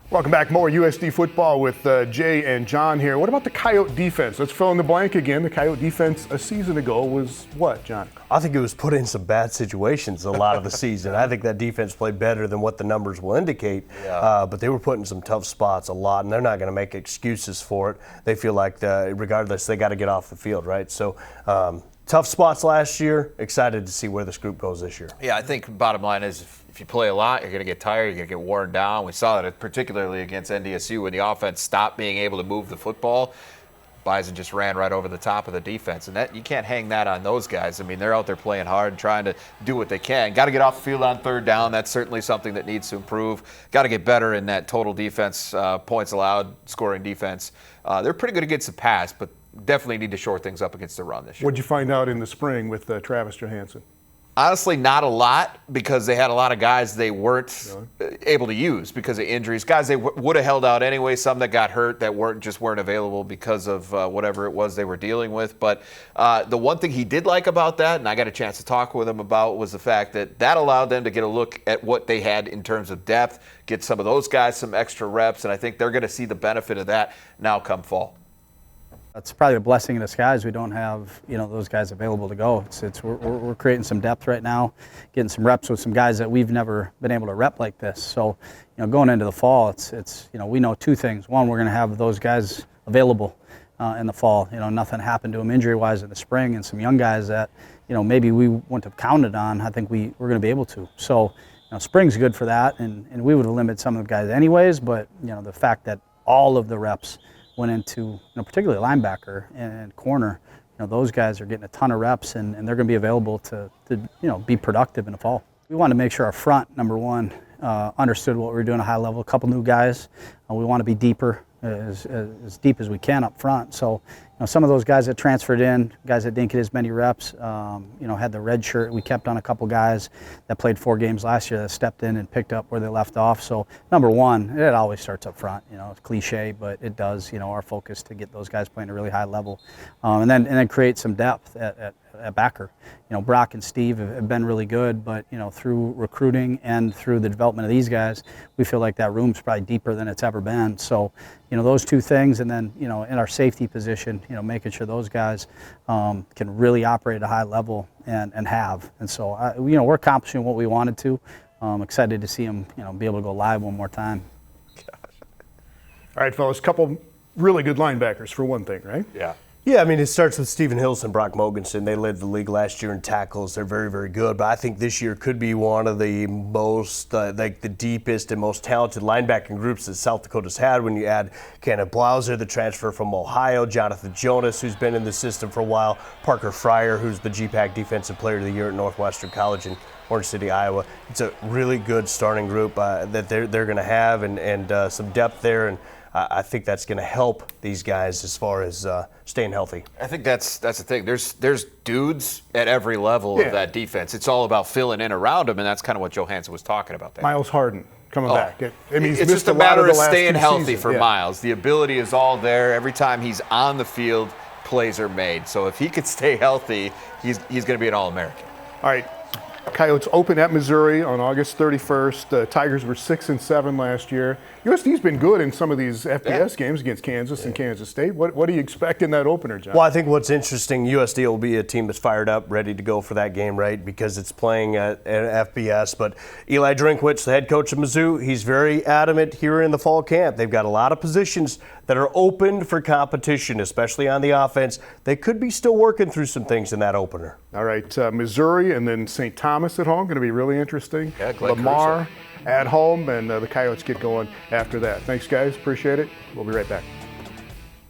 Welcome back. More USD football with Jay and John here. What about the Coyote defense? Let's fill in the blank again. The Coyote defense a season ago was what, John? I think it was put in some bad situations a lot of the season. I think that defense played better than what the numbers will indicate, but they were put in some tough spots a lot, and they're not going to make excuses for it. They feel like, regardless, they got to get off the field, right? So tough spots last year. Excited to see where this group goes this year. Yeah, I think bottom line is if you play a lot, you're going to get tired, you're going to get worn down. We saw that particularly against NDSU when the offense stopped being able to move the football. Bison just ran right over the top of the defense, and that you can't hang that on those guys. I mean, they're out there playing hard and trying to do what they can. Got to get off the field on third down. That's certainly something that needs to improve. Got to get better in that total defense, points allowed, scoring defense. They're pretty good against the pass, but definitely need to shore things up against the run this year. What'd you find out in the spring with Travis Johansen? Honestly, not a lot, because they had a lot of guys they weren't able to use because of injuries. Guys they would have held out anyway, some that got hurt that weren't available because of whatever it was they were dealing with. But the one thing he did like about that, and I got a chance to talk with him about, was the fact that allowed them to get a look at what they had in terms of depth, get some of those guys some extra reps, and I think they're going to see the benefit of that now come fall. It's probably a blessing in disguise. We don't have, those guys available to go. We're creating some depth right now, getting some reps with some guys that we've never been able to rep like this. So, going into the fall, we know two things. One, we're going to have those guys available in the fall. Nothing happened to them injury-wise in the spring, and some young guys that, maybe we wouldn't have counted on. I think we're going to be able to. So, spring's good for that, and we would have limited some of the guys anyways. But the fact that all of the reps went into, particularly linebacker and corner, those guys are getting a ton of reps, and they're going to be available to be productive in the fall. We want to make sure our front, number one, understood what we were doing at a high level. A couple new guys. We want to be deeper, as deep as we can up front. So, some of those guys that transferred in, guys that didn't get as many reps, had the red shirt. We kept on a couple guys that played 4 games last year that stepped in and picked up where they left off. So, number one, it always starts up front. It's cliche, but it does. Our focus to get those guys playing at a really high level, and then create some depth at backer. Brock and Steve have been really good, but through recruiting and through the development of these guys, we feel like that room's probably deeper than it's ever been. So, those two things, and then in our safety position, making sure those guys can really operate at a high level and have. And so, we're accomplishing what we wanted to. I'm excited to see them, be able to go live one more time. All right, fellas, couple really good linebackers for one thing, right? Yeah. Yeah, I mean, it starts with Stephen Hills and Brock Mogensen. They led the league last year in tackles. They're very, very good. But I think this year could be one of the most, the deepest and most talented linebacking groups that South Dakota's had when you add Kenneth Blauser, the transfer from Ohio, Jonathan Jonas, who's been in the system for a while, Parker Fryer, who's the GPAC Defensive Player of the Year at Northwestern College in Orange City, Iowa. It's a really good starting group that they're going to have, and some depth there. And I think that's going to help these guys as far as staying healthy. I think that's the thing. There's dudes at every level of that defense. It's all about filling in around them, and that's kind of what Johansen was talking about there. Miles Harden coming back. It's just a matter of staying healthy for Miles. The ability is all there. Every time he's on the field, plays are made. So if he could stay healthy, he's going to be an All-American. All right. Coyotes open at Missouri on August 31st. Tigers were 6-7 last year. USD's been good in some of these FBS games against Kansas and Kansas State. What do you expect in that opener, John? Well, I think what's interesting, USD will be a team that's fired up, ready to go for that game, right, because it's playing at FBS. But Eli Drinkwitz, the head coach of Mizzou, he's very adamant here in the fall camp. They've got a lot of positions that are open for competition, especially on the offense. They could be still working through some things in that opener. All right, Missouri and then St. Thomas at home, going to be really interesting. Yeah, Lamar at home, and the Coyotes get going after that. Thanks, guys. Appreciate it. We'll be right back.